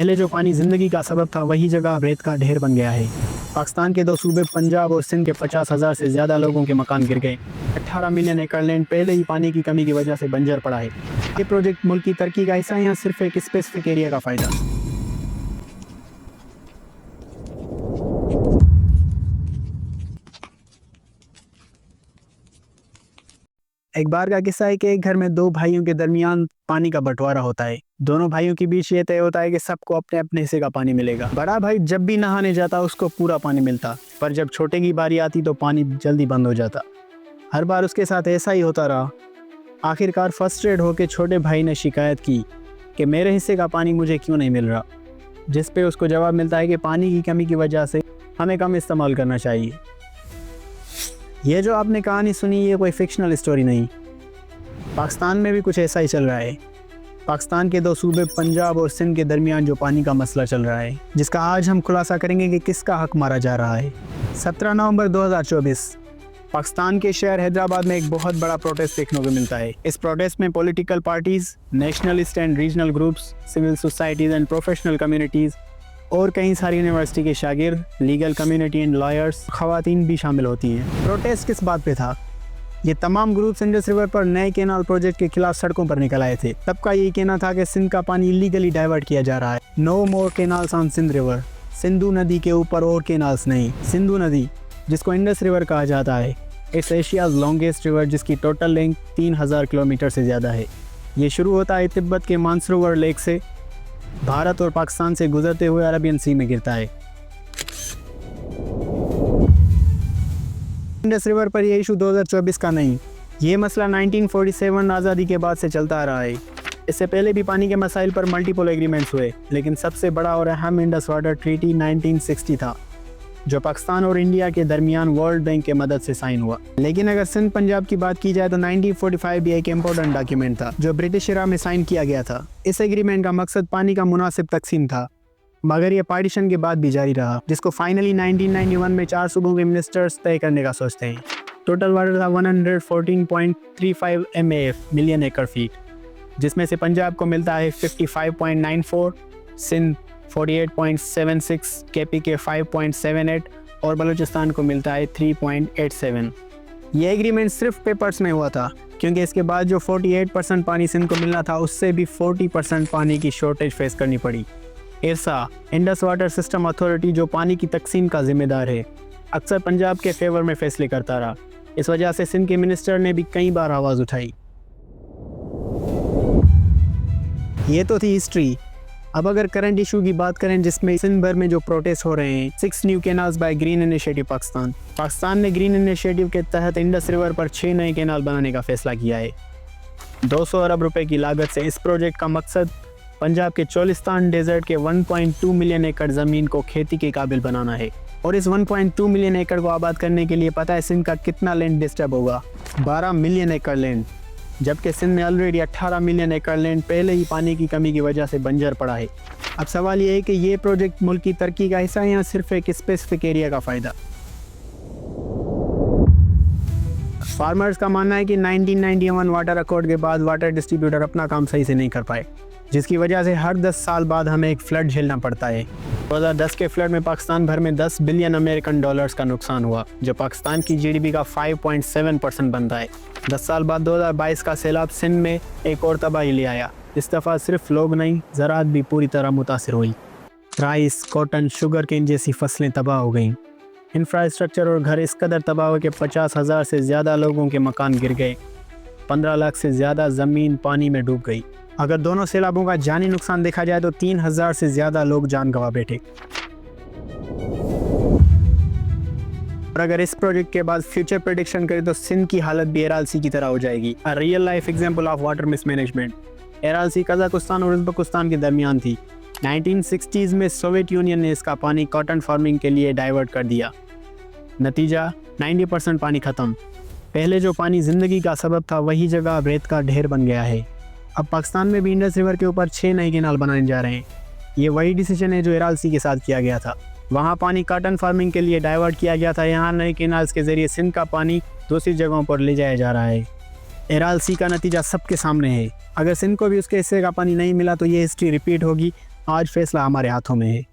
पहले जो पानी जिंदगी का सबब था वही जगह अब रेत का ढेर बन गया है। पाकिस्तान के दो सूबे पंजाब और सिंध के 50,000 से ज़्यादा लोगों के मकान गिर गए। 18 मिलियन एकड़ लैंड पहले ही पानी की कमी की वजह से बंजर पड़ा है। ये प्रोजेक्ट मुल्क की तरक्की का हिस्सा है या सिर्फ एक स्पेसिफिक एरिया का फ़ायदा? एक बार का किस्सा है कि एक घर में दो भाइयों के दरमियान पानी का बंटवारा होता है। दोनों भाइयों के बीच ये तय होता है कि सबको अपने अपने हिस्से का पानी मिलेगा। बड़ा भाई जब भी नहाने जाता उसको पूरा पानी मिलता, पर जब छोटे की बारी आती तो पानी जल्दी बंद हो जाता। हर बार उसके साथ ऐसा ही होता रहा। आखिरकार फ्रस्ट्रेट होकर छोटे भाई ने शिकायत की कि मेरे हिस्से का पानी मुझे क्यों नहीं मिल रहा, जिस पे उसको जवाब मिलता है कि पानी की कमी की वजह से हमें कम इस्तेमाल करना चाहिए। ये जो आपने कहानी सुनी ये कोई फिक्शनल स्टोरी नहीं। पाकिस्तान में भी कुछ ऐसा ही चल रहा है। पाकिस्तान के दो सूबे पंजाब और सिंध के दरमियान जो पानी का मसला चल रहा है, जिसका आज हम खुलासा करेंगे कि किसका हक मारा जा रहा है। 17 नवंबर 2024 पाकिस्तान के शहर हैदराबाद में एक बहुत बड़ा प्रोटेस्ट देखने को मिलता है। इस प्रोटेस्ट में political parties, nationalist and regional groups, civil societies and professional communities और कई सारी यूनिवर्सिटी के शागिर्द, लीगल कम्युनिटी एंड लॉयर्स, खवातीन भी शामिल होती हैं। प्रोटेस्ट किस बात पे था? ये तमाम ग्रुप्स इंडस रिवर पर नए कैनाल प्रोजेक्ट के खिलाफ सड़कों पर निकल आए थे। सबका यही कहना था कि सिंध का पानी इलीगली डाइवर्ट किया जा रहा है। No more canals on Sindh river. Sindhu नदी के ऊपर और कैनाल्स नहीं। सिंधु नदी, जिसको इंडस रिवर कहा जाता है, इट्स एशियाज लॉन्गेस्ट रिवर, जिसकी टोटल लेंथ 3000 किलोमीटर से ज़्यादा है। ये शुरू होता है तिब्बत के मानसरोवर लेक से, भारत और पाकिस्तान से गुजरते हुए अरबियन सी में गिरता है। इंडस रिवर पर यह इशू 2024 का नहीं, ये मसला 1947 आज़ादी के बाद से चलता आ रहा है। इससे पहले भी पानी के मसाइल पर मल्टीपल एग्रीमेंट्स हुए, लेकिन सबसे बड़ा और अहम इंडस वाटर ट्रीटी 1960 था, जो पाकिस्तान और इंडिया के दरमियान वर्ल्ड बैंक के मदद से साइन हुआ। लेकिन अगर सिंध पंजाब की बात की जाए तो 1945 भी एक इम्पोर्टेंट डॉक्यूमेंट था जो ब्रिटिश एरा में साइन किया गया था। इस एग्रीमेंट का मकसद पानी का मुनासिब तकसीम था, मगर यह पार्टीशन के बाद भी जारी रहा, जिसको फाइनली 1991 में 4 सूबों के मिनिस्टर्स तय करने का सोचते हैं। टोटल वाटर था 114.35 MAF मिलियन एकड़ फीट, जिसमें से पंजाब को मिलता है 55.94, सिंध 48.76, KPK 5.78 और बलूचिस्तान को मिलता है 3.87। ये एग्रीमेंट सिर्फ पेपर्स में हुआ था, क्योंकि इसके बाद जो 48% पानी सिंध को मिलना था उससे भी 40% पानी की शॉर्टेज फेस करनी पड़ी। इरसा, इंडस वाटर सिस्टम अथॉरिटी, जो पानी की तकसीम का जिम्मेदार है, अक्सर पंजाब के फेवर में फैसले करता रहा। इस वजह से सिंध के मिनिस्टर ने भी कई बार आवाज़ उठाई। ये तो थी हिस्ट्री। अब अगर करंट इशू की बात करें, जिसमें सिंध भर में जो प्रोटेस्ट हो रहे हैं, 6 new canals by green initiative Pakistan ने ग्रीन इनिशिएटिव के तहत इंडस रिवर पर 6 नए कैनाल बनाने का फैसला किया है। 200 अरब रुपए की लागत से इस प्रोजेक्ट का मकसद पंजाब के चोलिस्तान डेजर्ट के 1.2 मिलियन एकड़ ज़मीन को खेती के काबिल बनाना है। और इस 1.2 मिलियन एकड़ को आबाद करने के लिए पता है सिंध का कितना लैंड डिस्टर्ब होगा? 12 मिलियन एकड़ लैंड, जबकि सिंध में ऑलरेडी 18 मिलियन एकड़ लैंड पहले ही पानी की कमी की वजह से बंजर पड़ा है। अब सवाल ये है कि ये प्रोजेक्ट मुल्क की तरक्की का हिस्सा है या सिर्फ एक स्पेसिफिक एरिया का फ़ायदा? फार्मर्स का मानना है कि 1991 वाटर अकॉर्ड के बाद वाटर डिस्ट्रीब्यूटर अपना काम सही से नहीं कर पाए, जिसकी वजह से हर 10 साल बाद हमें एक फ्लड झेलना पड़ता है। 2010 के फ्लड में पाकिस्तान भर में 10 बिलियन अमेरिकन डॉलर्स का नुकसान हुआ, जो पाकिस्तान की GDP का 5.7% बनता है। 10 साल बाद 2022 का सैलाब सिंध में एक और तबाही ले आया। इस दफ़ा सिर्फ लोग नहीं, ज़राअत भी पूरी तरह मुतासिर हुई। राइस, कॉटन, शुगर केन जैसी फसलें तबाह हो गईं। इंफ्रास्ट्रक्चर और घर इस कदर तबाह हुए कि 50,000 से ज़्यादा लोगों के मकान गिर गए। 15 लाख से ज़्यादा ज़मीन पानी में डूब गई। अगर दोनों सैलाबों का जानी नुकसान देखा जाए तो 3000 से ज़्यादा लोग जान गंवा बैठे। और अगर इस प्रोजेक्ट के बाद फ्यूचर प्रेडिक्शन करें तो सिंध की हालत भी एरालसी की तरह हो जाएगी। A real life example of water mismanagement. Aral Sea Kazakhstan और उज़्बेकिस्तान के दरमियान थी। 1960s में सोवियत यूनियन ने इसका पानी कॉटन फार्मिंग के लिए डाइवर्ट कर दिया। नतीजा 90% पानी ख़त्म। पहले जो पानी ज़िंदगी का सबब था वही जगह अब रेत का ढेर बन गया है। अब पाकिस्तान में भी इंडस रिवर के ऊपर 6 नए कैनाल बनाने जा रहे हैं। ये वही डिसीजन है जो एरालसी के साथ किया गया था। वहाँ पानी कॉटन फार्मिंग के लिए डाइवर्ट किया गया था, यहाँ नए कैनाल्स के ज़रिए सिंध का पानी दूसरी जगहों पर ले जाया जा रहा है। एरालसी का नतीजा सबके सामने है। अगर सिंध को भी उसके हिस्से का पानी नहीं मिला तो ये हिस्ट्री रिपीट होगी आज फैसला हमारे हाथों में है।